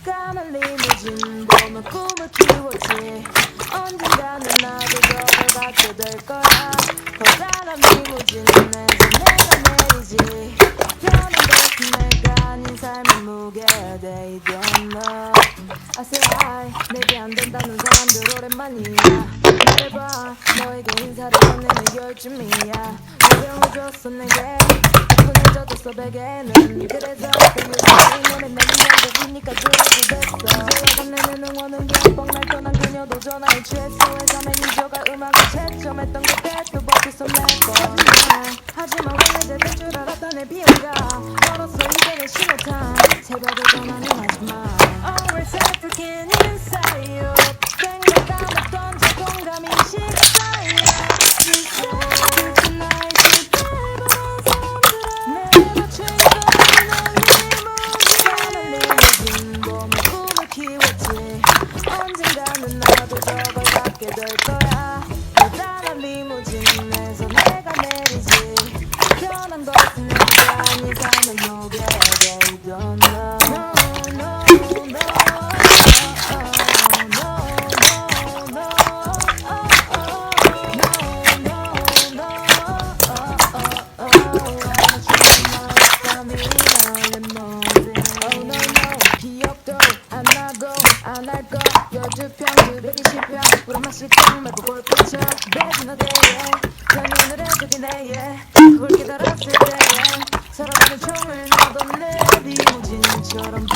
까만리무진 보며 꿈을 키웠지. 언젠가는 나도 저걸 갖게 될 거야. 커다란 리무진에서 내가 내리지. 변한 것은 내가 아닌 삶의 무게. They don't know. I say hi. 내게 안 된다는 사람들 오랜만이야. 말해봐. 너에게 인사를 건네는 요즘이야. 조명을 줬어 내게. 덕분해져줬어 베개는. 그래서 요즘에 맨날 미안해지니까 그렇게 됐어. 이제 건네는 응원은 그냥 날 떠난 그녀도 전화에 취했어. 회사 매니저가 음악을 채점했던 그때도 버티서 내꺼. 하지만 원래 잘될 줄 알았던 내 비호가 멀었어. 이제는 신호탄. 새벽에 전화는 하지마. Always African inside you. 생각 담았던 저 공감이 식사야. 언젠가는 나도 저걸 갖게 될 거야. 커다란 리무진에서 내가 내리지. 변한 것은 내가 아닌 삶의 무게. They don't know. No, no, no. 여주평 120평 부름마실 깡 말고 골프쳐 매진어 대에 변연을 해주긴 해. 그걸 깨달았을 때에 살아가는 총을 놔뒀네. 리무진처럼